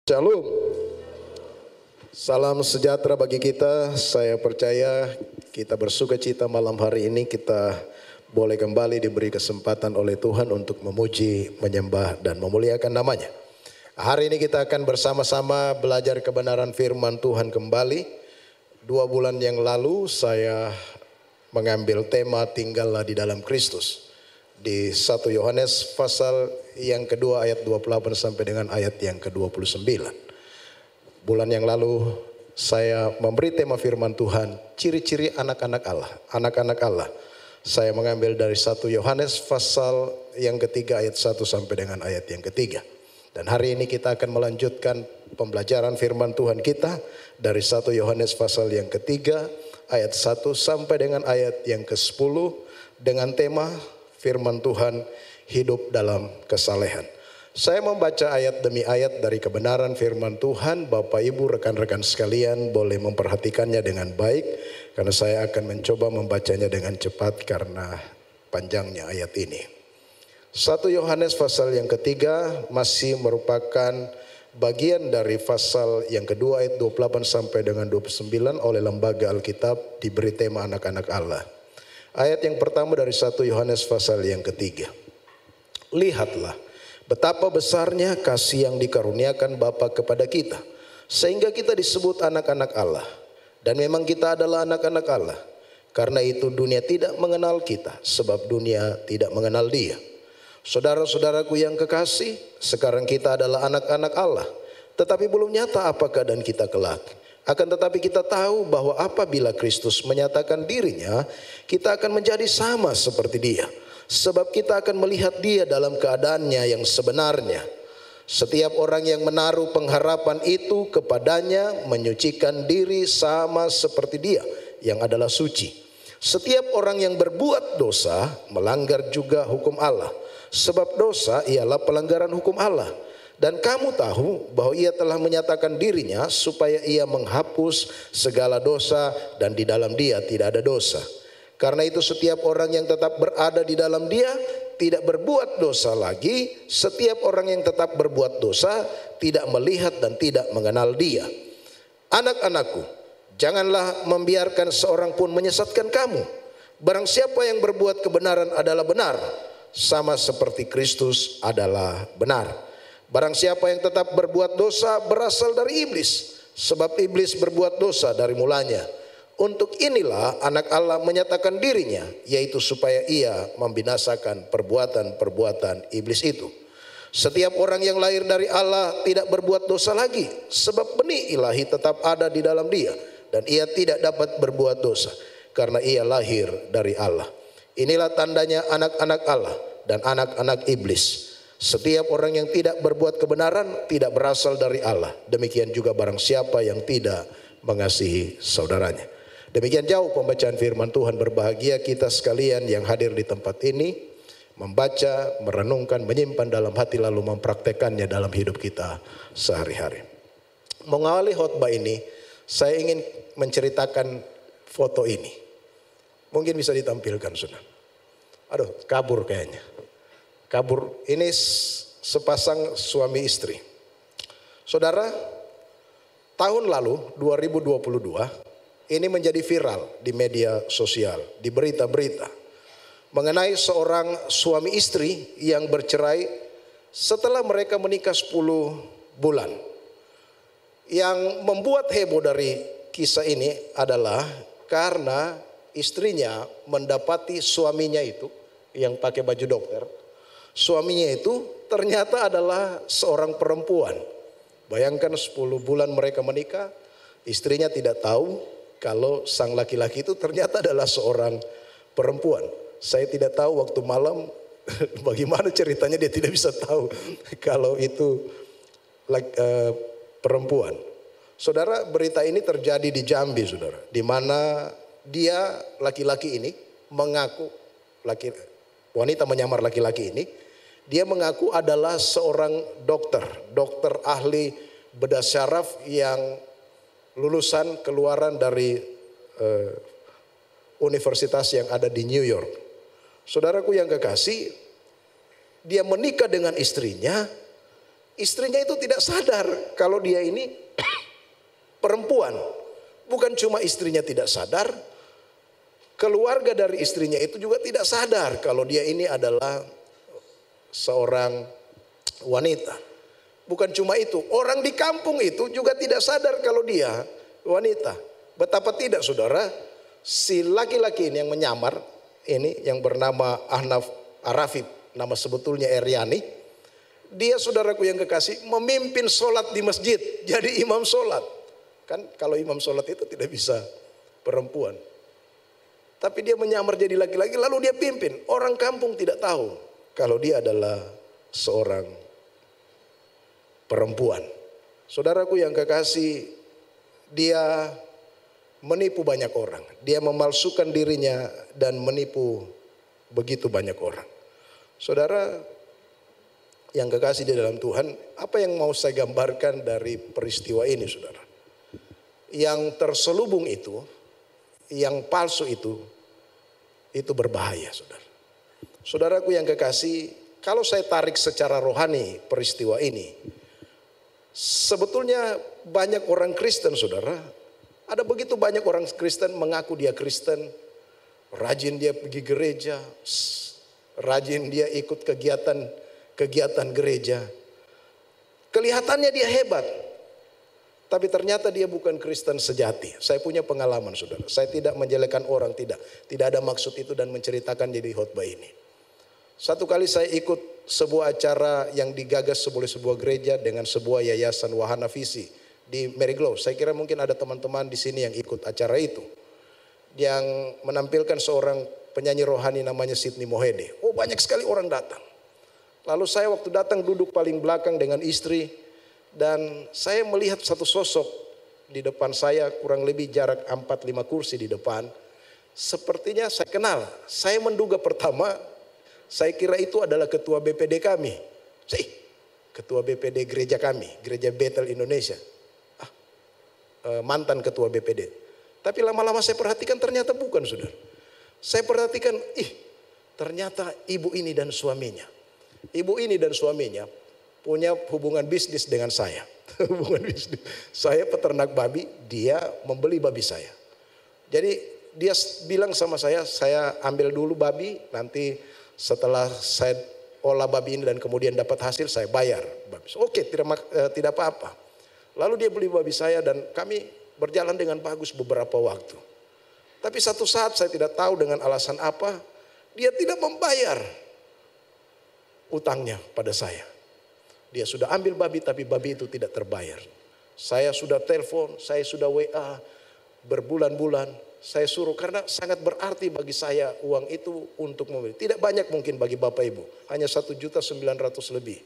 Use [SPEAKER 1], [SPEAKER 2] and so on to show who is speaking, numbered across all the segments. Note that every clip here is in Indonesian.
[SPEAKER 1] Shalom. Salam sejahtera bagi kita. Saya percaya kita bersuka cita malam hari ini kita boleh kembali diberi kesempatan oleh Tuhan untuk memuji, menyembah dan memuliakan namanya. Hari ini kita akan bersama-sama belajar kebenaran firman Tuhan kembali. 2 bulan yang lalu saya mengambil tema tinggallah di dalam Kristus. Di 1 Yohanes pasal yang kedua ayat 28 sampai dengan ayat yang ke-29. Bulan yang lalu saya memberi tema firman Tuhan, ciri-ciri anak-anak Allah. Anak-anak Allah. Saya mengambil dari 1 Yohanes pasal yang ketiga ayat 1 sampai dengan ayat yang ketiga. Dan hari ini kita akan melanjutkan pembelajaran firman Tuhan kita dari 1 Yohanes pasal yang ketiga ayat 1 sampai dengan ayat yang ke-10 dengan tema firman Tuhan hidup dalam kesalehan. Saya membaca ayat demi ayat dari kebenaran firman Tuhan. Bapak Ibu rekan-rekan sekalian boleh memperhatikannya dengan baik. Karena saya akan mencoba membacanya dengan cepat karena panjangnya ayat ini. 1 Yohanes pasal yang ketiga masih merupakan bagian dari pasal yang kedua ayat 28 sampai dengan 29 oleh Lembaga Alkitab diberi tema anak-anak Allah. Ayat yang pertama dari 1 Yohanes pasal yang ketiga. Lihatlah betapa besarnya kasih yang dikaruniakan Bapa kepada kita, sehingga kita disebut anak-anak Allah. Dan memang kita adalah anak-anak Allah. Karena itu dunia tidak mengenal kita, sebab dunia tidak mengenal Dia. Saudara-saudaraku yang kekasih, sekarang kita adalah anak-anak Allah. Tetapi belum nyata apakah dan kita kelak. Akan tetapi kita tahu bahwa apabila Kristus menyatakan dirinya, kita akan menjadi sama seperti Dia. Sebab kita akan melihat Dia dalam keadaannya yang sebenarnya. Setiap orang yang menaruh pengharapan itu kepadanya menyucikan diri sama seperti Dia yang adalah suci. Setiap orang yang berbuat dosa melanggar juga hukum Allah. Sebab dosa ialah pelanggaran hukum Allah. Dan kamu tahu bahwa Ia telah menyatakan dirinya supaya Ia menghapus segala dosa dan di dalam Dia tidak ada dosa. Karena itu setiap orang yang tetap berada di dalam Dia tidak berbuat dosa lagi. Setiap orang yang tetap berbuat dosa tidak melihat dan tidak mengenal Dia. Anak-anakku, janganlah membiarkan seorang pun menyesatkan kamu. Barang siapa yang berbuat kebenaran adalah benar, sama seperti Kristus adalah benar. Barang siapa yang tetap berbuat dosa berasal dari iblis, sebab iblis berbuat dosa dari mulanya. Untuk inilah anak Allah menyatakan dirinya, yaitu supaya ia membinasakan perbuatan-perbuatan iblis itu. Setiap orang yang lahir dari Allah tidak berbuat dosa lagi, sebab benih ilahi tetap ada di dalam dia, dan ia tidak dapat berbuat dosa, karena ia lahir dari Allah. Inilah tandanya anak-anak Allah dan anak-anak iblis. Setiap orang yang tidak berbuat kebenaran tidak berasal dari Allah. Demikian juga barang siapa yang tidak mengasihi saudaranya. Demikian jauh pembacaan firman Tuhan. Berbahagia kita sekalian yang hadir di tempat ini, membaca, merenungkan, menyimpan dalam hati lalu mempraktekannya dalam hidup kita sehari-hari. Mengawali khotbah ini, saya ingin menceritakan foto ini. Mungkin bisa ditampilkan, saudara. Aduh, kabur kayaknya. Kabur, ini sepasang suami istri. Saudara, tahun lalu 2022 ini menjadi viral di media sosial, di berita-berita mengenai seorang suami istri yang bercerai setelah mereka menikah 10 bulan. Yang membuat heboh dari kisah ini adalah karena istrinya mendapati suaminya itu yang pakai baju dokter. Suaminya itu ternyata adalah seorang perempuan. Bayangkan 10 bulan mereka menikah, istrinya tidak tahu kalau sang laki-laki itu ternyata adalah seorang perempuan. Saya tidak tahu waktu malam bagaimana ceritanya dia tidak bisa tahu kalau itu perempuan. Saudara, berita ini terjadi di Jambi, saudara. Di mana dia laki-laki ini mengaku, wanita menyamar laki-laki ini. Dia mengaku adalah seorang dokter ahli bedah syaraf yang lulusan keluaran dari universitas yang ada di New York. Saudaraku yang kekasih, dia menikah dengan istrinya Istrinya itu tidak sadar kalau dia ini perempuan. Bukan cuma istrinya tidak sadar, keluarga dari istrinya itu juga tidak sadar kalau dia ini adalah seorang wanita. Bukan cuma itu, orang di kampung itu juga tidak sadar kalau dia wanita. Betapa tidak saudara, si laki-laki ini yang menyamar, ini yang bernama Ahnaf Arafib, nama sebetulnya Eryani. Dia saudaraku yang kekasih memimpin sholat di masjid, jadi imam sholat. Kan kalau imam sholat itu tidak bisa perempuan. Tapi dia menyamar jadi laki-laki lalu dia pimpin. Orang kampung tidak tahu kalau dia adalah seorang perempuan. Saudaraku yang kekasih, dia menipu banyak orang. Dia memalsukan dirinya dan menipu begitu banyak orang. Saudara yang kekasih di dalam Tuhan, apa yang mau saya gambarkan dari peristiwa ini saudara? Yang terselubung itu, yang palsu itu berbahaya saudara. Saudaraku yang kekasih, kalau saya tarik secara rohani peristiwa ini, sebetulnya banyak orang Kristen saudara, ada begitu banyak orang Kristen mengaku dia Kristen, rajin dia pergi gereja, rajin dia ikut kegiatan gereja. Kelihatannya dia hebat, tapi ternyata dia bukan Kristen sejati. Saya punya pengalaman saudara. Saya tidak menjelekkan orang, tidak ada maksud itu dan menceritakan jadi khotbah ini. Satu kali saya ikut sebuah acara yang digagas oleh sebuah gereja dengan sebuah yayasan Wahana Visi di Marygrove. Saya kira mungkin ada teman-teman di sini yang ikut acara itu, yang menampilkan seorang penyanyi rohani namanya Sidney Mohede. Oh, banyak sekali orang datang. Lalu saya waktu datang duduk paling belakang dengan istri, dan saya melihat satu sosok di depan saya, kurang lebih jarak 4-5 kursi di depan. Sepertinya saya kenal. Saya menduga pertama, saya kira itu adalah ketua BPD kami. Ketua BPD gereja kami, Gereja Bethel Indonesia. Mantan ketua BPD. Tapi lama-lama saya perhatikan ternyata bukan saudara. Saya perhatikan, ternyata ibu ini dan suaminya. Ibu ini dan suaminya punya hubungan bisnis dengan saya. Hubungan bisnis. Saya peternak babi, dia membeli babi saya. Jadi dia bilang sama saya ambil dulu babi, nanti setelah saya olah babi ini dan kemudian dapat hasil saya bayar. Oke, tidak apa-apa. Lalu dia beli babi saya dan kami berjalan dengan bagus beberapa waktu. Tapi satu saat saya tidak tahu dengan alasan apa, dia tidak membayar utangnya pada saya. Dia sudah ambil babi tapi babi itu tidak terbayar. Saya sudah telepon, saya sudah WA berbulan-bulan. Saya suruh karena sangat berarti bagi saya uang itu untuk membeli. Tidak banyak mungkin bagi Bapak Ibu, hanya 1.900.000 lebih.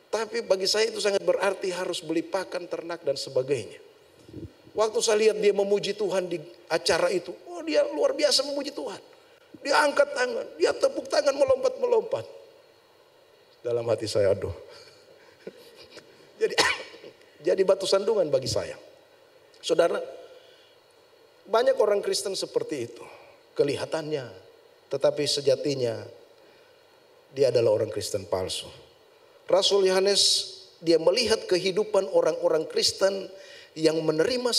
[SPEAKER 1] Tapi bagi saya itu sangat berarti, harus beli pakan ternak dan sebagainya. Waktu saya lihat dia memuji Tuhan di acara itu, oh dia luar biasa memuji Tuhan. Dia angkat tangan, dia tepuk tangan melompat-melompat. Dalam hati saya, aduh. Jadi batu sandungan bagi saya. Saudara, banyak orang Kristen seperti itu. Kelihatannya, tetapi sejatinya dia adalah orang Kristen palsu. Rasul Yohanes, dia melihat kehidupan orang-orang Kristen yang menerima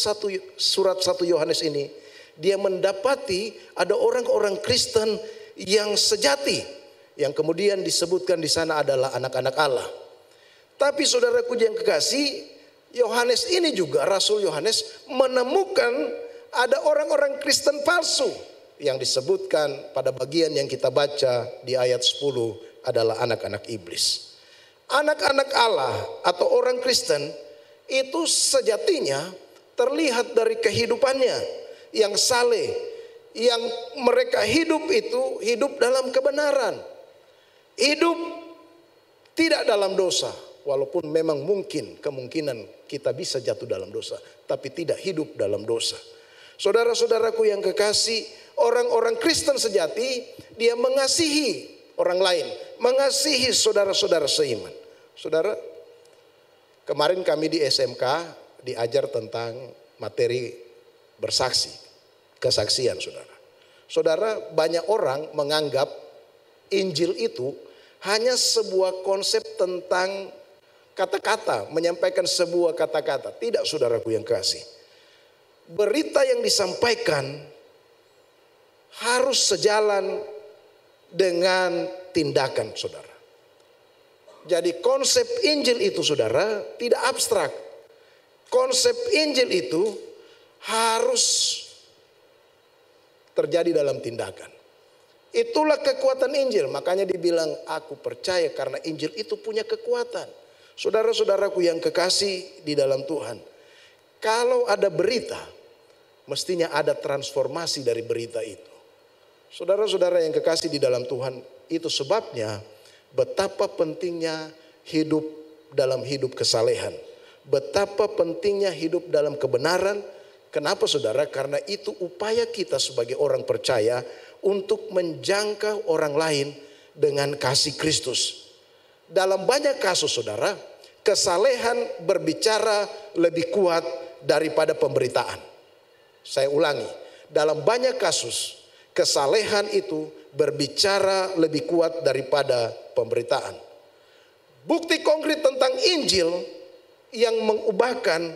[SPEAKER 1] surat 1 Yohanes ini. Dia mendapati ada orang-orang Kristen yang sejati. Yang kemudian disebutkan di sana adalah anak-anak Allah. Tapi saudaraku yang kekasih, Yohanes ini juga, Rasul Yohanes menemukan ada orang-orang Kristen palsu. Yang disebutkan pada bagian yang kita baca di ayat 10 adalah anak-anak iblis. Anak-anak Allah atau orang Kristen itu sejatinya terlihat dari kehidupannya yang saleh. Yang mereka hidup itu hidup dalam kebenaran. Hidup tidak dalam dosa. Walaupun memang kemungkinan kita bisa jatuh dalam dosa. Tapi tidak hidup dalam dosa. Saudara-saudaraku yang kekasih, orang-orang Kristen sejati, dia mengasihi orang lain. Mengasihi saudara-saudara seiman. Saudara, kemarin kami di SMK diajar tentang materi bersaksi. Kesaksian saudara. Saudara, banyak orang menganggap Injil itu hanya sebuah konsep tentang kata-kata, menyampaikan sebuah kata-kata. Tidak, saudaraku yang kasih. Berita yang disampaikan harus sejalan dengan tindakan, saudara. Jadi konsep Injil itu, saudara, tidak abstrak. Konsep Injil itu harus terjadi dalam tindakan. Itulah kekuatan Injil. Makanya dibilang aku percaya karena Injil itu punya kekuatan. Saudara-saudaraku yang kekasih di dalam Tuhan. Kalau ada berita, mestinya ada transformasi dari berita itu. Saudara-saudara yang kekasih di dalam Tuhan, itu sebabnya betapa pentingnya hidup dalam hidup kesalehan. Betapa pentingnya hidup dalam kebenaran. Kenapa, saudara? Karena itu upaya kita sebagai orang percaya untuk menjangkau orang lain dengan kasih Kristus. Dalam banyak kasus, saudara, kesalehan berbicara lebih kuat daripada pemberitaan. Saya ulangi, dalam banyak kasus kesalehan itu berbicara lebih kuat daripada pemberitaan. Bukti konkret tentang Injil yang mengubahkan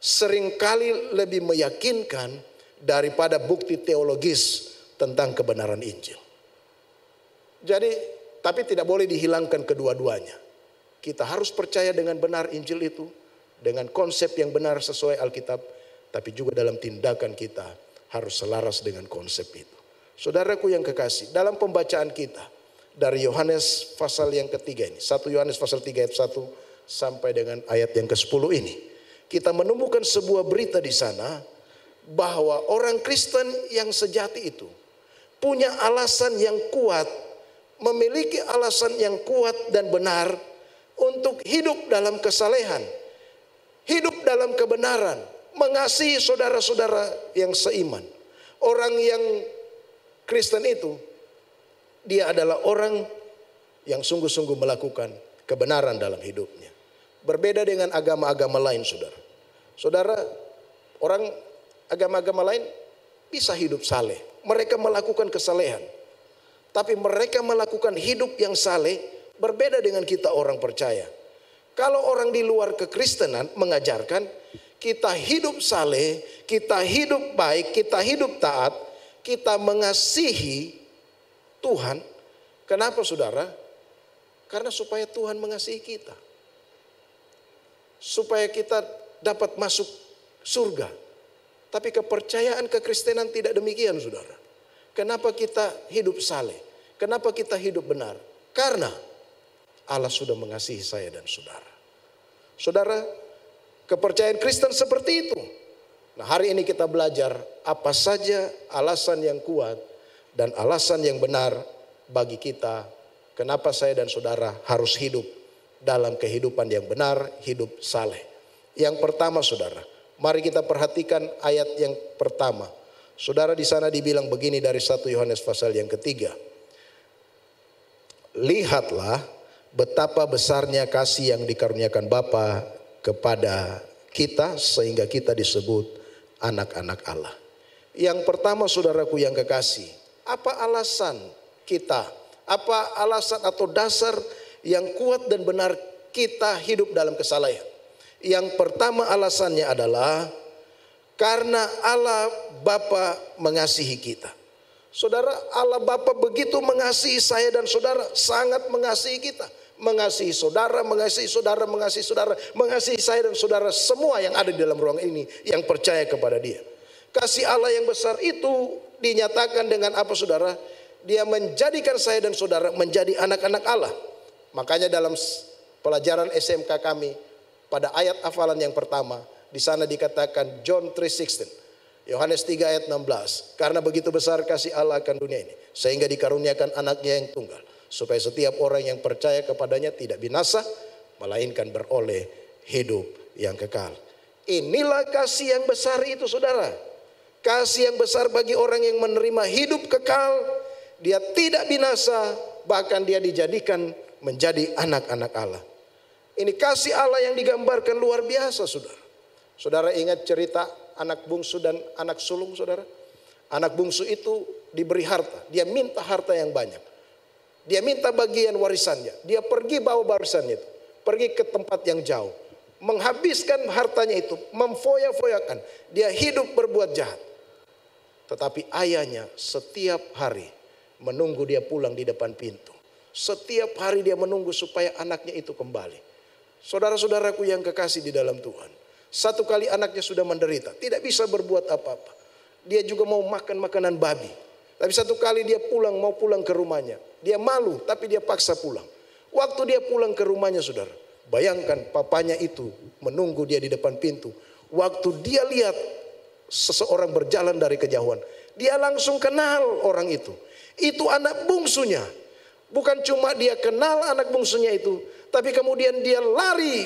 [SPEAKER 1] seringkali lebih meyakinkan daripada bukti teologis tentang kebenaran Injil. Jadi, tapi tidak boleh dihilangkan kedua-duanya. Kita harus percaya dengan benar Injil itu, dengan konsep yang benar sesuai Alkitab, tapi juga dalam tindakan kita harus selaras dengan konsep itu. Saudaraku yang kekasih, dalam pembacaan kita dari Yohanes pasal yang ketiga ini, 1 Yohanes pasal 3 ayat 1 sampai dengan ayat yang ke-10 ini, kita menemukan sebuah berita di sana bahwa orang Kristen yang sejati itu punya alasan yang kuat, memiliki alasan yang kuat dan benar untuk hidup dalam kesalehan, hidup dalam kebenaran, mengasihi saudara-saudara yang seiman. Orang yang Kristen itu, dia adalah orang yang sungguh-sungguh melakukan kebenaran dalam hidupnya. Berbeda dengan agama-agama lain, saudara. Saudara, orang agama-agama lain bisa hidup saleh. Mereka melakukan kesalehan. Tapi mereka melakukan hidup yang saleh berbeda dengan kita orang percaya. Kalau orang di luar kekristenan mengajarkan kita hidup saleh, kita hidup baik, kita hidup taat, kita mengasihi Tuhan. Kenapa, saudara? Karena supaya Tuhan mengasihi kita. Supaya kita dapat masuk surga. Tapi kepercayaan kekristenan tidak demikian, saudara. Kenapa kita hidup saleh? Kenapa kita hidup benar? Karena Allah sudah mengasihi saya dan saudara. Saudara, kepercayaan Kristen seperti itu. Nah, hari ini kita belajar apa saja alasan yang kuat dan alasan yang benar bagi kita. Kenapa saya dan saudara harus hidup dalam kehidupan yang benar, hidup saleh. Yang pertama, saudara, mari kita perhatikan ayat yang pertama. Saudara, di sana dibilang begini dari 1 Yohanes pasal yang ketiga. Lihatlah betapa besarnya kasih yang dikaruniakan Bapa kepada kita sehingga kita disebut anak-anak Allah. Yang pertama, saudaraku yang kekasih, apa alasan kita? Apa alasan atau dasar yang kuat dan benar kita hidup dalam kesalehan? Yang pertama alasannya adalah karena Allah Bapa mengasihi kita. Saudara, Allah Bapa begitu mengasihi saya dan saudara, sangat mengasihi kita. Mengasihi saudara, mengasihi saudara, mengasihi saudara, mengasihi saya dan saudara semua yang ada di dalam ruang ini yang percaya kepada Dia. Kasih Allah yang besar itu dinyatakan dengan apa, saudara? Dia menjadikan saya dan saudara menjadi anak-anak Allah. Makanya dalam pelajaran SMK kami pada ayat hafalan yang pertama, di sana dikatakan John 3:16. Yohanes 3 ayat 16. Karena begitu besar kasih Allah akan dunia ini, sehingga dikaruniakan anaknya yang tunggal, supaya setiap orang yang percaya kepadanya tidak binasa, melainkan beroleh hidup yang kekal. Inilah kasih yang besar itu, saudara. Kasih yang besar bagi orang yang menerima hidup kekal. Dia tidak binasa, bahkan dia dijadikan menjadi anak-anak Allah. Ini kasih Allah yang digambarkan luar biasa, saudara. Saudara ingat cerita anak bungsu dan anak sulung, saudara? Anak bungsu itu diberi harta. Dia minta harta yang banyak. Dia minta bagian warisannya. Dia pergi bawa warisannya itu. pergi ke tempat yang jauh, menghabiskan hartanya itu, memfoya-foyakan. Dia hidup berbuat jahat. Tetapi ayahnya setiap hari menunggu dia pulang di depan pintu. Setiap hari dia menunggu supaya anaknya itu kembali. Saudara-saudaraku yang kekasih di dalam Tuhan, satu kali anaknya sudah menderita, tidak bisa berbuat apa-apa. Dia juga mau makan makanan babi. Tapi satu kali dia mau pulang ke rumahnya. Dia malu, tapi dia paksa pulang. Waktu dia pulang ke rumahnya, saudara, bayangkan papanya itu menunggu dia di depan pintu. Waktu dia lihat seseorang berjalan dari kejauhan, dia langsung kenal orang itu. Itu anak bungsunya. Bukan cuma dia kenal anak bungsunya itu, tapi kemudian dia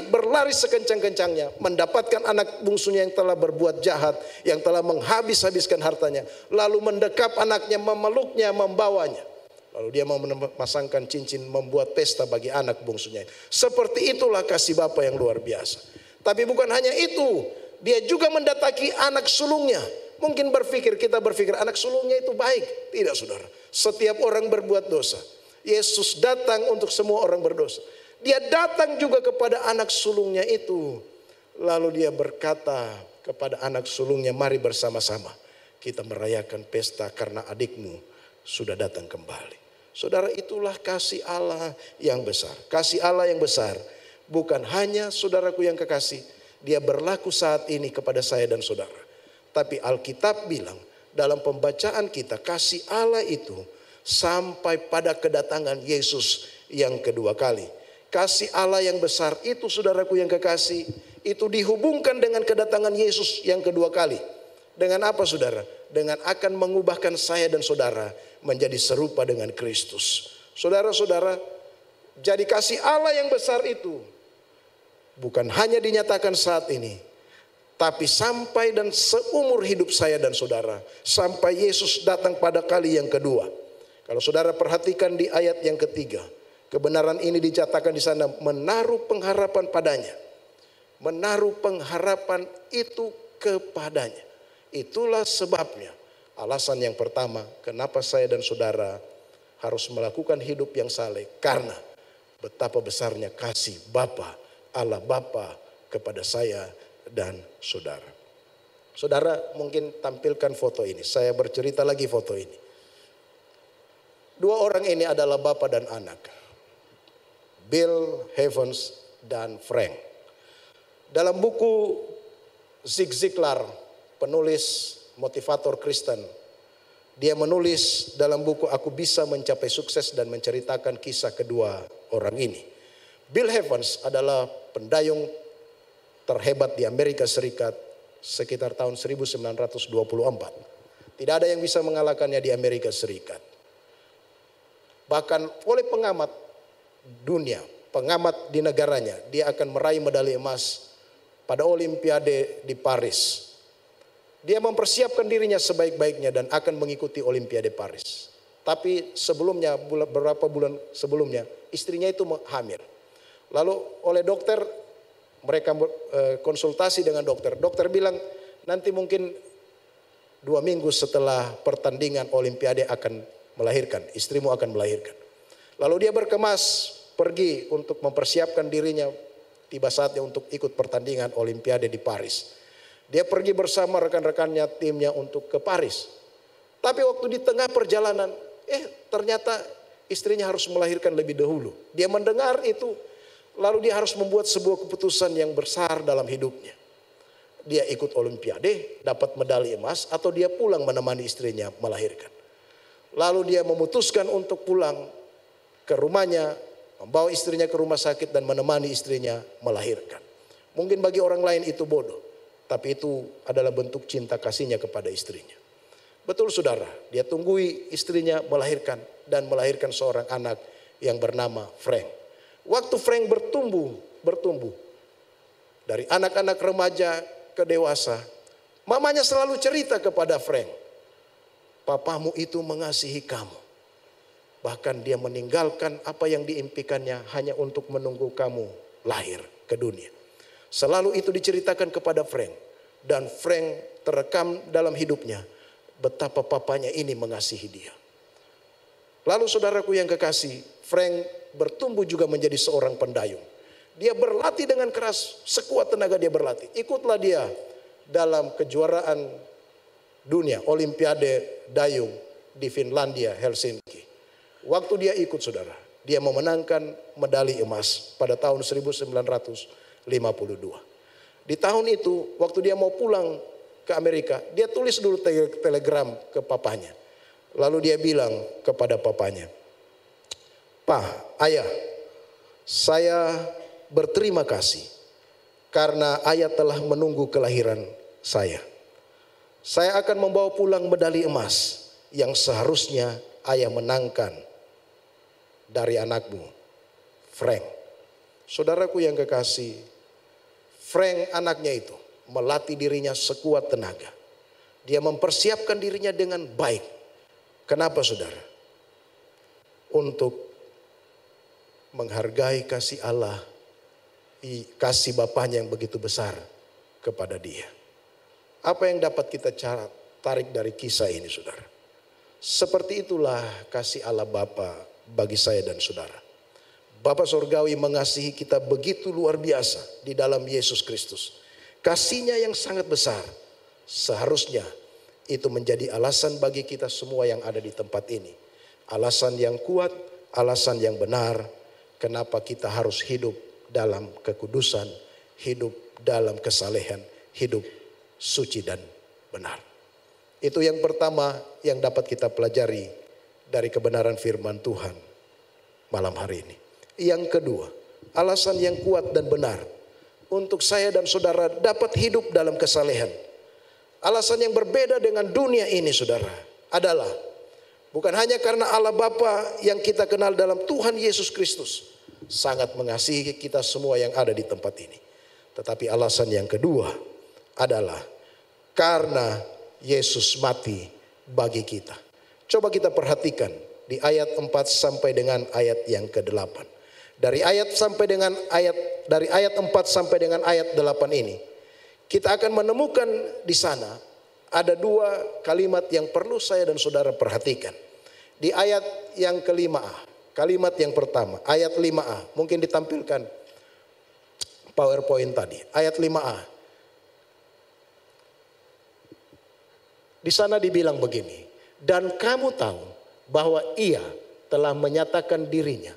[SPEAKER 1] berlari sekencang-kencangnya, mendapatkan anak bungsunya yang telah berbuat jahat, yang telah menghabis-habiskan hartanya, lalu mendekap anaknya, memeluknya, membawanya. Lalu dia mau memasangkan cincin, membuat pesta bagi anak bungsunya. Seperti itulah kasih Bapa yang luar biasa. Tapi bukan hanya itu, dia juga mendatangi anak sulungnya. Mungkin kita berpikir anak sulungnya itu baik. Tidak, saudara. Setiap orang berbuat dosa. Yesus datang untuk semua orang berdosa. Dia datang juga kepada anak sulungnya itu. Lalu dia berkata kepada anak sulungnya, mari bersama-sama kita merayakan pesta karena adikmu sudah datang kembali. Saudara, itulah kasih Allah yang besar. Kasih Allah yang besar bukan hanya, saudaraku yang kekasih, dia berlaku saat ini kepada saya dan saudara. Tapi Alkitab bilang dalam pembacaan kita, kasih Allah itu sampai pada kedatangan Yesus yang kedua kali. Kasih Allah yang besar itu, saudaraku yang kekasih, itu dihubungkan dengan kedatangan Yesus yang kedua kali. Dengan apa, saudara? Dengan akan mengubahkan saya dan saudara menjadi serupa dengan Kristus. Saudara-saudara, jadi kasih Allah yang besar itu bukan hanya dinyatakan saat ini, tapi sampai dan seumur hidup saya dan saudara, sampai Yesus datang pada kali yang kedua. Kalau saudara perhatikan di ayat yang ketiga, kebenaran ini dicatatkan di sana, menaruh pengharapan padanya. Menaruh pengharapan itu kepadanya. Itulah sebabnya, alasan yang pertama kenapa saya dan saudara harus melakukan hidup yang saleh, karena betapa besarnya kasih Bapa, Allah Bapa kepada saya dan saudara. Saudara mungkin tampilkan foto ini. Saya bercerita lagi foto ini. Dua orang ini adalah Bapa dan anak, Bill Evans dan Frank. Dalam buku Zig Ziglar, penulis motivator Kristen, dia menulis dalam buku Aku Bisa Mencapai Sukses dan menceritakan kisah kedua orang ini. Bill Evans adalah pendayung terhebat di Amerika Serikat sekitar tahun 1924. Tidak ada yang bisa mengalahkannya di Amerika Serikat. Bahkan oleh pengamat dunia, pengamat di negaranya, dia akan meraih medali emas pada Olimpiade di Paris. Dia mempersiapkan dirinya sebaik-baiknya dan akan mengikuti Olimpiade Paris. Tapi sebelumnya, beberapa bulan sebelumnya, istrinya itu hamil. Lalu oleh dokter, mereka konsultasi dengan dokter. Dokter bilang, nanti mungkin 2 minggu setelah pertandingan Olimpiade akan melahirkan, istrimu akan melahirkan. Lalu dia berkemas pergi untuk mempersiapkan dirinya, tiba saatnya untuk ikut pertandingan Olimpiade di Paris. Dia pergi bersama rekan-rekannya, timnya untuk ke Paris. Tapi waktu di tengah perjalanan, ternyata istrinya harus melahirkan lebih dahulu. Dia mendengar itu, lalu dia harus membuat sebuah keputusan yang besar dalam hidupnya. Dia ikut Olimpiade, dapat medali emas, atau dia pulang menemani istrinya melahirkan. Lalu dia memutuskan untuk pulang ke rumahnya, membawa istrinya ke rumah sakit dan menemani istrinya melahirkan. Mungkin bagi orang lain itu bodoh, tapi itu adalah bentuk cinta kasihnya kepada istrinya. Betul saudara, dia tunggui istrinya melahirkan dan melahirkan seorang anak yang bernama Frank. Waktu Frank bertumbuh dari anak-anak remaja ke dewasa, mamanya selalu cerita kepada Frank, papamu itu mengasihi kamu. Bahkan dia meninggalkan apa yang diimpikannya hanya untuk menunggu kamu lahir ke dunia. Selalu itu diceritakan kepada Frank. Dan Frank terekam dalam hidupnya betapa papanya ini mengasihi dia. Lalu saudaraku yang kekasih, Frank bertumbuh juga menjadi seorang pendayung. Dia berlatih dengan keras, sekuat tenaga dia berlatih. Ikutlah dia dalam kejuaraan dunia, Olimpiade Dayung di Finlandia, Helsinki. Waktu dia ikut saudara, dia memenangkan medali emas pada tahun 1952. Di tahun itu, waktu dia mau pulang ke Amerika, dia tulis dulu telegram ke papanya. Lalu dia bilang kepada papanya, "Pak, ayah, saya berterima kasih karena ayah telah menunggu kelahiran saya. Saya akan membawa pulang medali emas yang seharusnya ayah menangkan dari anakmu, Frank." Saudaraku yang kekasih, Frank anaknya itu melatih dirinya sekuat tenaga. Dia mempersiapkan dirinya dengan baik. Kenapa saudara? Untuk menghargai kasih Allah, kasih Bapaknya yang begitu besar kepada dia. Apa yang dapat kita tarik dari kisah ini saudara? Seperti itulah kasih Allah Bapa bagi saya dan saudara. Bapa Surgawi mengasihi kita begitu luar biasa di dalam Yesus Kristus. Kasihnya yang sangat besar seharusnya itu menjadi alasan bagi kita semua yang ada di tempat ini. Alasan yang kuat, alasan yang benar kenapa kita harus hidup dalam kekudusan, hidup dalam kesalehan, hidup suci dan benar. Itu yang pertama yang dapat kita pelajari dari kebenaran firman Tuhan malam hari ini. Yang kedua, alasan yang kuat dan benar untuk saya dan saudara dapat hidup dalam kesalehan. Alasan yang berbeda dengan dunia ini saudara adalah bukan hanya karena Allah Bapa yang kita kenal dalam Tuhan Yesus Kristus sangat mengasihi kita semua yang ada di tempat ini. Tetapi alasan yang kedua adalah karena Yesus mati bagi kita. Coba kita perhatikan di ayat 4 sampai dengan ayat yang ke-8. Dari ayat 4 sampai dengan ayat 8 ini, kita akan menemukan di sana ada dua kalimat yang perlu saya dan saudara perhatikan. Di ayat yang ke-5a, kalimat yang pertama, ayat 5a, mungkin ditampilkan PowerPoint tadi, ayat 5a. Di sana dibilang begini, dan kamu tahu bahwa ia telah menyatakan dirinya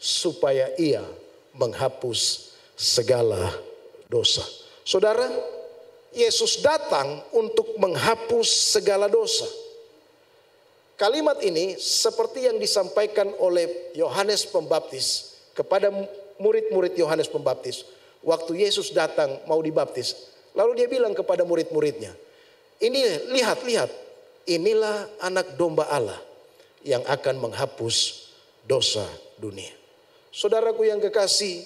[SPEAKER 1] supaya ia menghapus segala dosa. Saudara, Yesus datang untuk menghapus segala dosa. Kalimat ini seperti yang disampaikan oleh Yohanes Pembaptis kepada murid-murid Yohanes Pembaptis. Waktu Yesus datang mau dibaptis, lalu dia bilang kepada murid-muridnya, "Ini lihat, inilah anak domba Allah yang akan menghapus dosa dunia." Saudaraku yang kekasih,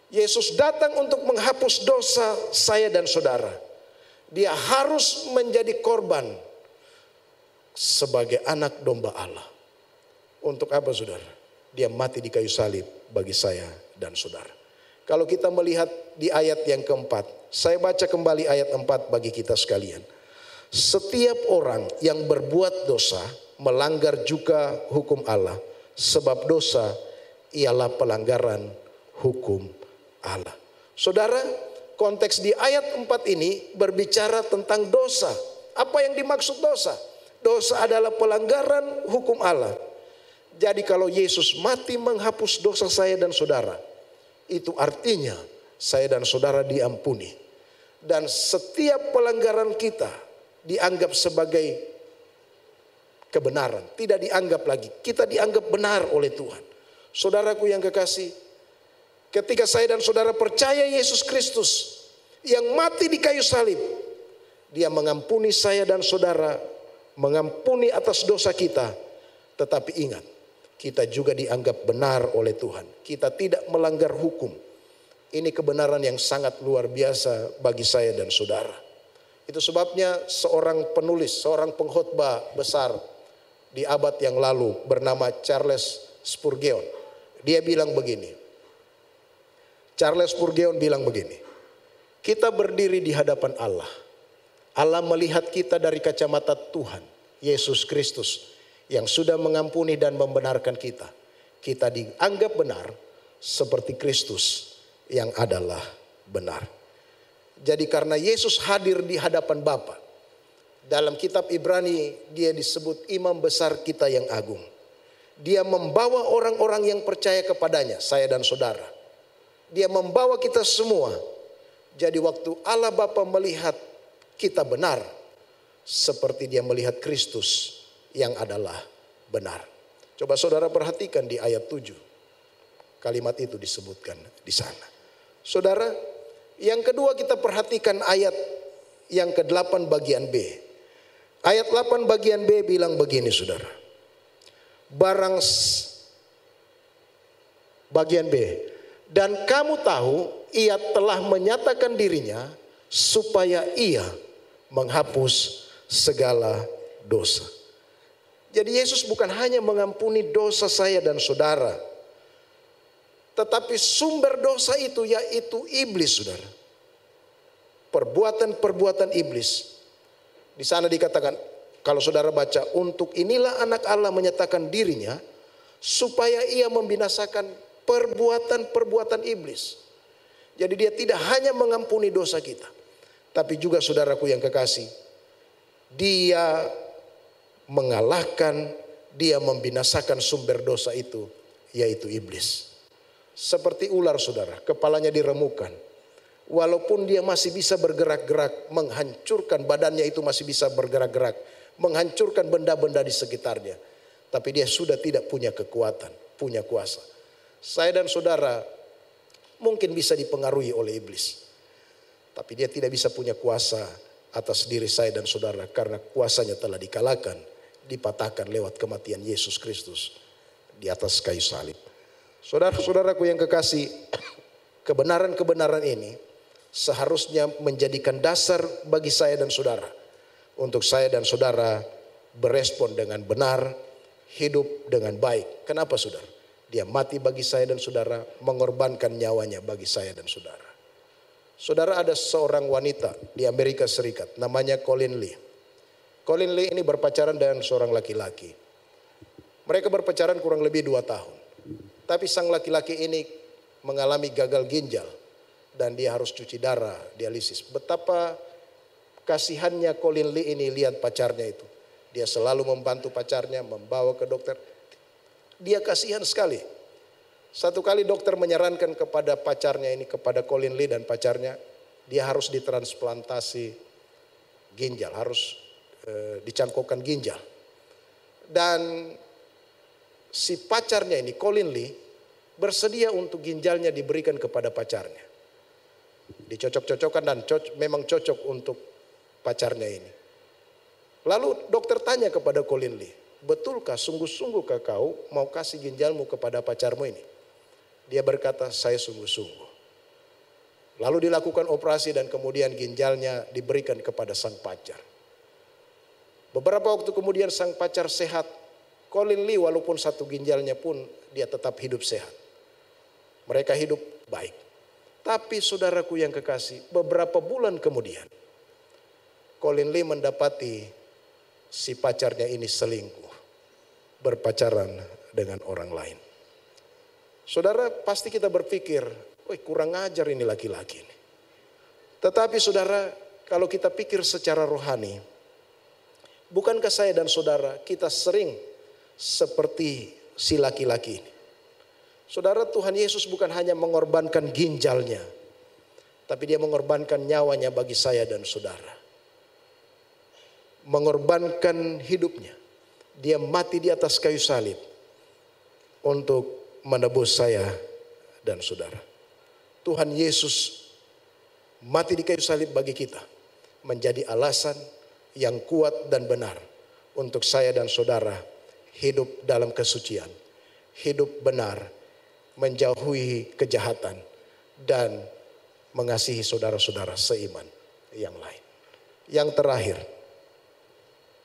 [SPEAKER 1] Yesus datang untuk menghapus dosa saya dan saudara. Dia harus menjadi korban sebagai anak domba Allah. Untuk apa saudara? Dia mati di kayu salib bagi saya dan saudara. Kalau kita melihat di ayat yang keempat, saya baca kembali ayat 4 bagi kita sekalian. Setiap orang yang berbuat dosa melanggar juga hukum Allah, sebab dosa ialah pelanggaran hukum Allah. Saudara, konteks di ayat 4 ini berbicara tentang dosa. Apa yang dimaksud dosa? Dosa adalah pelanggaran hukum Allah. Jadi kalau Yesus mati menghapus dosa saya dan saudara, itu artinya saya dan saudara diampuni. Dan setiap pelanggaran kita dianggap sebagai kebenaran. Tidak dianggap lagi, kita dianggap benar oleh Tuhan. Saudaraku yang kekasih, ketika saya dan saudara percaya Yesus Kristus yang mati di kayu salib, Dia mengampuni saya dan saudara, mengampuni atas dosa kita. Tetapi ingat, kita juga dianggap benar oleh Tuhan. Kita tidak melanggar hukum. Ini kebenaran yang sangat luar biasa bagi saya dan saudara. Itu sebabnya seorang penulis, seorang pengkhotbah besar di abad yang lalu bernama Charles Spurgeon. Dia bilang begini. Charles Spurgeon bilang begini. Kita berdiri di hadapan Allah. Allah melihat kita dari kacamata Tuhan, Yesus Kristus, yang sudah mengampuni dan membenarkan kita. Kita dianggap benar seperti Kristus yang adalah benar. Jadi karena Yesus hadir di hadapan Bapa, dalam kitab Ibrani dia disebut imam besar kita yang agung. Dia membawa orang-orang yang percaya kepadanya, saya dan saudara. Dia membawa kita semua. Jadi waktu Allah Bapa melihat kita benar, seperti dia melihat Kristus yang adalah benar. Coba saudara perhatikan di ayat 7. Kalimat itu disebutkan di sana. Saudara, yang kedua kita perhatikan ayat yang ke-8 bagian B. Ayat 8 bagian B bilang begini saudara. Bagian B. Dan kamu tahu ia telah menyatakan dirinya supaya ia menghapus segala dosa. Jadi Yesus bukan hanya mengampuni dosa saya dan saudara, tetapi sumber dosa itu yaitu iblis saudara. Perbuatan-perbuatan iblis. Di sana dikatakan, kalau saudara baca, untuk inilah anak Allah menyatakan dirinya supaya ia membinasakan perbuatan-perbuatan iblis. Jadi dia tidak hanya mengampuni dosa kita, tapi juga saudaraku yang kekasih, dia mengalahkan, dia membinasakan sumber dosa itu, yaitu iblis. Seperti ular saudara, kepalanya diremukan. Walaupun dia masih bisa bergerak-gerak, menghancurkan badannya itu masih bisa bergerak-gerak, menghancurkan benda-benda di sekitarnya. Tapi dia sudah tidak punya kekuatan, punya kuasa. Saya dan saudara mungkin bisa dipengaruhi oleh iblis. Tapi dia tidak bisa punya kuasa atas diri saya dan saudara. Karena kuasanya telah dikalahkan, dipatahkan lewat kematian Yesus Kristus di atas kayu salib. Saudara-saudaraku yang kekasih, kebenaran-kebenaran ini seharusnya menjadikan dasar bagi saya dan saudara. Untuk saya dan saudara berespon dengan benar, hidup dengan baik. Kenapa saudara? Dia mati bagi saya dan saudara, mengorbankan nyawanya bagi saya dan saudara. Saudara, ada seorang wanita di Amerika Serikat, namanya Colin Lee. Colin Lee ini berpacaran dengan seorang laki-laki. Mereka berpacaran kurang lebih 2 tahun. Tapi sang laki-laki ini mengalami gagal ginjal dan dia harus cuci darah, dialisis. Betapa kasihannya Colin Lee ini lihat pacarnya itu. Dia selalu membantu pacarnya, membawa ke dokter. Dia kasihan sekali. Satu kali dokter menyarankan kepada pacarnya ini, kepada Colin Lee dan pacarnya, dia harus ditransplantasi ginjal, harus dicangkokkan ginjal. Dan si pacarnya ini, Colin Lee, bersedia untuk ginjalnya diberikan kepada pacarnya. Dicocok-cocokkan dan memang cocok untuk pacarnya ini. Lalu dokter tanya kepada Colin Lee, betulkah sungguh-sungguhkah kau mau kasih ginjalmu kepada pacarmu ini? Dia berkata, saya sungguh-sungguh. Lalu dilakukan operasi dan kemudian ginjalnya diberikan kepada sang pacar. Beberapa waktu kemudian sang pacar sehat. Colin Lee walaupun satu ginjalnya pun dia tetap hidup sehat. Mereka hidup baik. Tapi saudaraku yang kekasih, beberapa bulan kemudian Colin Lee mendapati si pacarnya ini selingkuh, berpacaran dengan orang lain. Saudara, pasti kita berpikir, wih kurang ajar ini laki-laki ini. Tetapi saudara, kalau kita pikir secara rohani, bukankah saya dan saudara kita sering seperti si laki-laki ini? Saudara, Tuhan Yesus bukan hanya mengorbankan ginjalnya, tapi dia mengorbankan nyawanya bagi saya dan saudara. Mengorbankan hidupnya. Dia mati di atas kayu salib untuk menebus saya dan saudara. Tuhan Yesus mati di kayu salib bagi kita, menjadi alasan yang kuat dan benar untuk saya dan saudara hidup dalam kesucian, hidup benar, menjauhi kejahatan, dan mengasihi saudara-saudara seiman yang lain. Yang terakhir,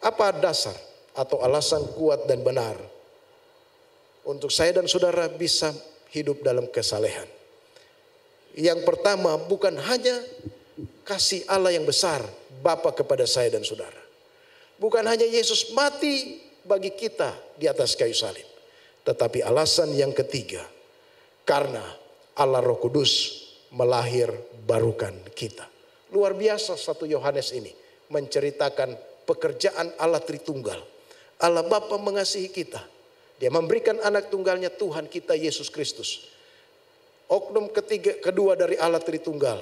[SPEAKER 1] apa dasar atau alasan kuat dan benar untuk saya dan saudara bisa hidup dalam kesalehan? Yang pertama, bukan hanya kasih Allah yang besar Bapa kepada saya dan saudara. Bukan hanya Yesus mati bagi kita di atas kayu salib. Tetapi alasan yang ketiga, karena Allah Roh Kudus melahir barukan kita. Luar biasa 1 Yohanes ini menceritakan pekerjaan Allah Tritunggal. Allah Bapa mengasihi kita. Dia memberikan anak tunggalnya Tuhan kita Yesus Kristus. Oknum kedua dari Allah Tritunggal,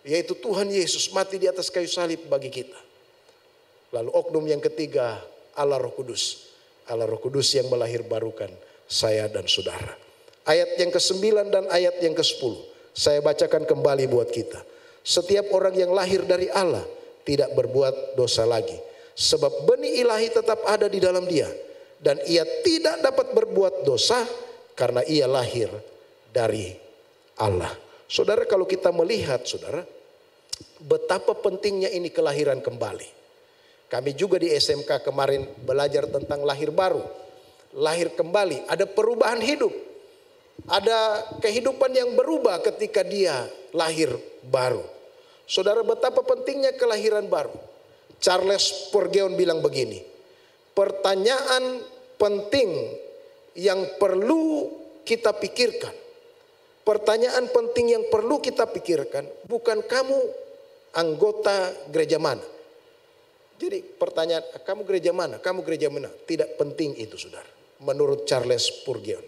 [SPEAKER 1] yaitu Tuhan Yesus mati di atas kayu salib bagi kita. Lalu oknum yang ketiga Allah Roh Kudus. Allah Roh Kudus yang melahir barukan saya dan saudara. Ayat yang ke-9 dan ayat yang ke-10 saya bacakan kembali buat kita. Setiap orang yang lahir dari Allah tidak berbuat dosa lagi, sebab benih ilahi tetap ada di dalam dia, dan ia tidak dapat berbuat dosa karena ia lahir dari Allah. Saudara, kalau kita melihat, saudara, betapa pentingnya ini kelahiran kembali. Kami juga di SMK kemarin belajar tentang lahir baru, lahir kembali, ada perubahan hidup, ada kehidupan yang berubah ketika dia lahir baru. Saudara, betapa pentingnya kelahiran baru. Charles Spurgeon bilang begini, pertanyaan penting yang perlu kita pikirkan, pertanyaan penting yang perlu kita pikirkan bukan kamu anggota gereja mana. Jadi pertanyaan, kamu gereja mana? Kamu gereja mana? Tidak penting itu, saudara. Menurut Charles Spurgeon,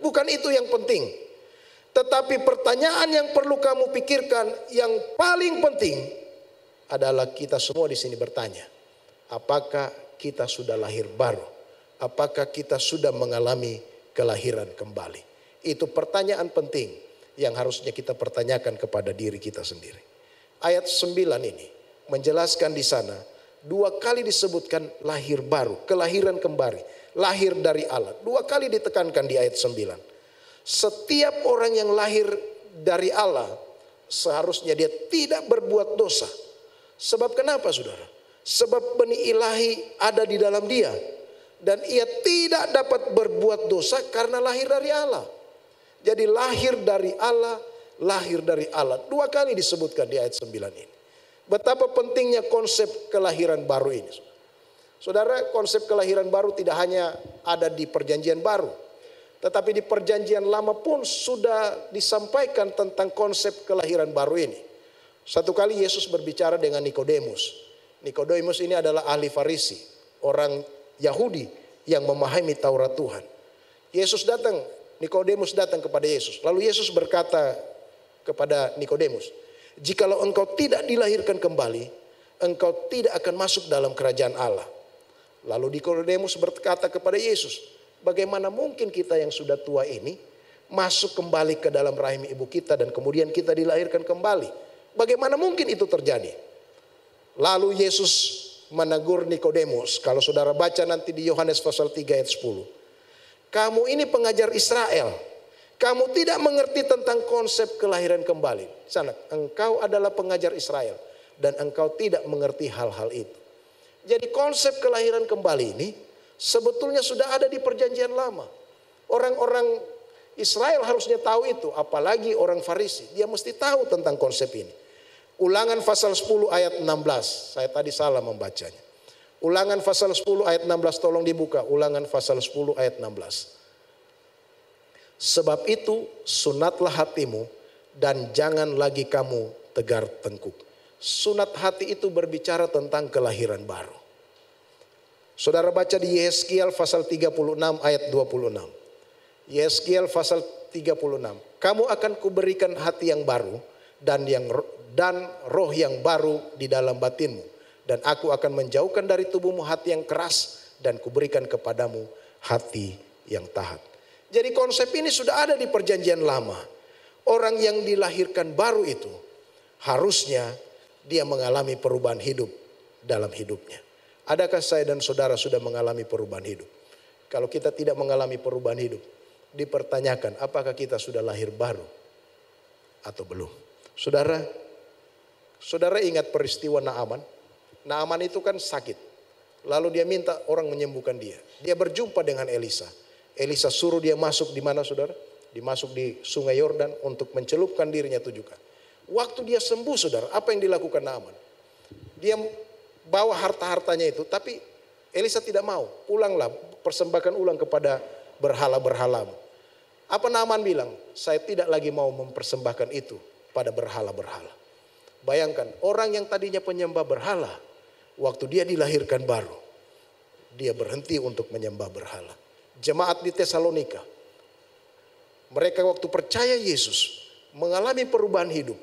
[SPEAKER 1] bukan itu yang penting. Tetapi pertanyaan yang perlu kamu pikirkan yang paling penting adalah kita semua di sini bertanya, apakah kita sudah lahir baru? Apakah kita sudah mengalami kelahiran kembali? Itu pertanyaan penting yang harusnya kita pertanyakan kepada diri kita sendiri. Ayat 9 ini menjelaskan di sana 2 kali disebutkan lahir baru, kelahiran kembali, lahir dari Allah. 2 kali ditekankan di ayat 9. Setiap orang yang lahir dari Allah seharusnya dia tidak berbuat dosa. Sebab kenapa, saudara? Sebab benih ilahi ada di dalam dia, dan ia tidak dapat berbuat dosa karena lahir dari Allah. Jadi lahir dari Allah, lahir dari Allah. 2 kali disebutkan di ayat 9 ini. Betapa pentingnya konsep kelahiran baru ini. Saudara, konsep kelahiran baru tidak hanya ada di perjanjian baru, tetapi di perjanjian lama pun sudah disampaikan tentang konsep kelahiran baru ini. Satu kali Yesus berbicara dengan Nikodemus. Nikodemus ini adalah ahli Farisi, orang Yahudi yang memahami Taurat Tuhan. Nikodemus datang kepada Yesus. Lalu Yesus berkata kepada Nikodemus, jikalau engkau tidak dilahirkan kembali, engkau tidak akan masuk dalam kerajaan Allah. Lalu Nikodemus berkata kepada Yesus, bagaimana mungkin kita yang sudah tua ini masuk kembali ke dalam rahim ibu kita dan kemudian kita dilahirkan kembali? Bagaimana mungkin itu terjadi? Lalu Yesus menegur Nikodemus. Kalau saudara baca nanti di Yohanes pasal 3 ayat 10. Kamu ini pengajar Israel. Kamu tidak mengerti tentang konsep kelahiran kembali. Sana, engkau adalah pengajar Israel dan engkau tidak mengerti hal-hal itu. Jadi konsep kelahiran kembali ini sebetulnya sudah ada di perjanjian lama. Orang-orang Israel harusnya tahu itu, apalagi orang Farisi. Dia mesti tahu tentang konsep ini. Ulangan pasal 10 ayat 16. Saya tadi salah membacanya. Ulangan pasal 10 ayat 16, tolong dibuka. Ulangan pasal 10 ayat 16. Sebab itu sunatlah hatimu dan jangan lagi kamu tegar tengkuk. Sunat hati itu berbicara tentang kelahiran baru. Saudara baca di Yehezkiel pasal 36 ayat 26. Yehezkiel pasal 36. Kamu akan kuberikan hati yang baru dan roh yang baru di dalam batinmu. Dan aku akan menjauhkan dari tubuhmu hati yang keras dan kuberikan kepadamu hati yang taat. Jadi konsep ini sudah ada di perjanjian lama. Orang yang dilahirkan baru itu harusnya dia mengalami perubahan hidup dalam hidupnya. Adakah saya dan saudara sudah mengalami perubahan hidup? Kalau kita tidak mengalami perubahan hidup, dipertanyakan apakah kita sudah lahir baru atau belum. Saudara ingat peristiwa Naaman? Naaman itu kan sakit. Lalu dia minta orang menyembuhkan dia. Dia berjumpa dengan Elisa. Elisa suruh dia masuk di mana, saudara? Dimasuk di sungai Yordan untuk mencelupkan dirinya 7 kali. Waktu dia sembuh, saudara, apa yang dilakukan Naaman? Dia bawa harta-hartanya itu, tapi Elisa tidak mau. Pulanglah, persembahkan ulang kepada berhala-berhalamu. Apa Naaman bilang? Saya tidak lagi mau mempersembahkan itu pada berhala-berhala. Bayangkan orang yang tadinya penyembah berhala, waktu dia dilahirkan baru, dia berhenti untuk menyembah berhala. Jemaat di Tesalonika, mereka waktu percaya Yesus mengalami perubahan hidup.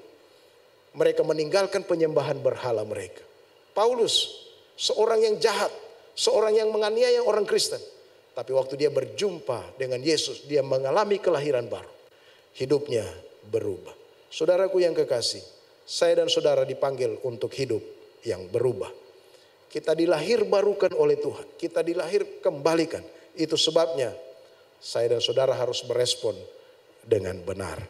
[SPEAKER 1] Mereka meninggalkan penyembahan berhala mereka. Paulus, seorang yang jahat, seorang yang menganiaya orang Kristen. Tapi waktu dia berjumpa dengan Yesus, dia mengalami kelahiran baru. Hidupnya berubah. Saudaraku yang kekasih, saya dan saudara dipanggil untuk hidup yang berubah. Kita dilahir barukan oleh Tuhan. Kita dilahir kembalikan. Itu sebabnya saya dan saudara harus berespon dengan benar.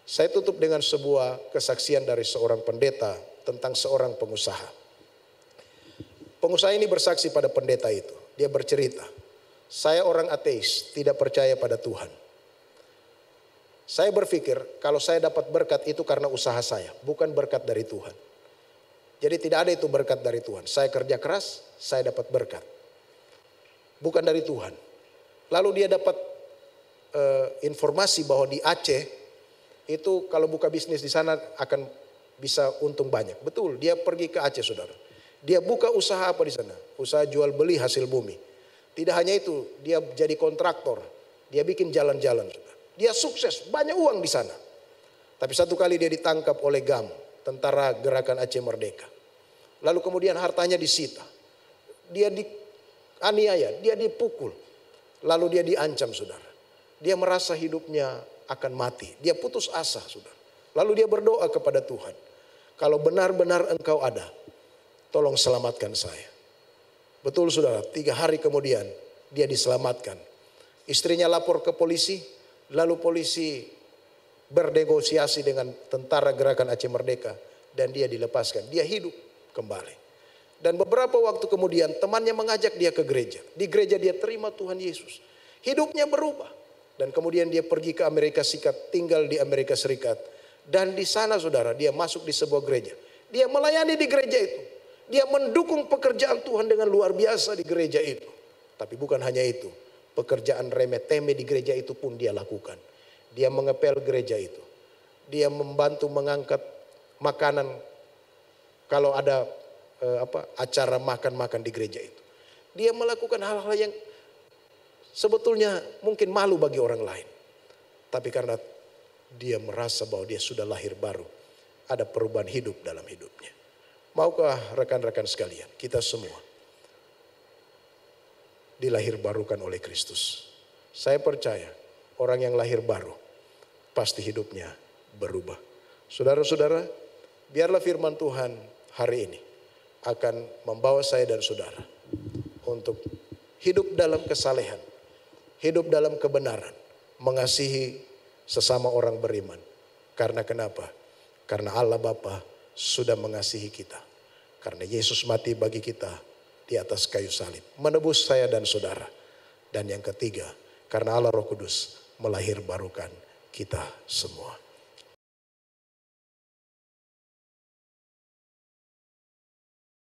[SPEAKER 1] Saya tutup dengan sebuah kesaksian dari seorang pendeta tentang seorang pengusaha. Pengusaha ini bersaksi pada pendeta itu. Dia bercerita, saya orang ateis, tidak percaya pada Tuhan. Saya berpikir kalau saya dapat berkat itu karena usaha saya, bukan berkat dari Tuhan. Jadi tidak ada itu berkat dari Tuhan. Saya kerja keras, saya dapat berkat. Bukan dari Tuhan. Lalu dia dapat informasi bahwa di Aceh itu kalau buka bisnis di sana akan bisa untung banyak. Betul, dia pergi ke Aceh, saudara. Dia buka usaha apa di sana? Usaha jual beli hasil bumi. Tidak hanya itu, dia jadi kontraktor. Dia bikin jalan-jalan, saudara. Dia sukses, banyak uang di sana. Tapi satu kali dia ditangkap oleh GAM, Tentara Gerakan Aceh Merdeka. Lalu kemudian hartanya disita. Dia dianiaya, dia dipukul. Lalu dia diancam, saudara. Dia merasa hidupnya akan mati. Dia putus asa, saudara. Lalu dia berdoa kepada Tuhan. Kalau benar-benar engkau ada, tolong selamatkan saya. Betul, saudara, 3 hari kemudian dia diselamatkan. Istrinya lapor ke polisi, lalu polisi bernegosiasi dengan Tentara Gerakan Aceh Merdeka dan dia dilepaskan. Dia hidup kembali. Dan beberapa waktu kemudian temannya mengajak dia ke gereja. Di gereja dia terima Tuhan Yesus. Hidupnya berubah. Dan kemudian dia pergi ke Amerika Serikat, tinggal di Amerika Serikat. Dan di sana, saudara, dia masuk di sebuah gereja. Dia melayani di gereja itu. Dia mendukung pekerjaan Tuhan dengan luar biasa di gereja itu. Tapi bukan hanya itu. Pekerjaan remeh-temeh di gereja itu pun dia lakukan. Dia mengepel gereja itu. Dia membantu mengangkat makanan kalau ada acara makan-makan di gereja itu. Dia melakukan hal-hal yang sebetulnya mungkin malu bagi orang lain. Tapi karena dia merasa bahwa dia sudah lahir baru, ada perubahan hidup dalam hidupnya. Maukah rekan-rekan sekalian, kita semua dilahir barukan oleh Kristus. Saya percaya orang yang lahir baru pasti hidupnya berubah. Saudara-saudara, biarlah firman Tuhan hari ini akan membawa saya dan saudara untuk hidup dalam kesalehan, hidup dalam kebenaran, mengasihi sesama orang beriman. Karena kenapa? Karena Allah Bapa sudah mengasihi kita. Karena Yesus mati bagi kita di atas kayu salib, menebus saya dan saudara. Dan yang ketiga, karena Allah Roh Kudus melahirbarukan kita semua.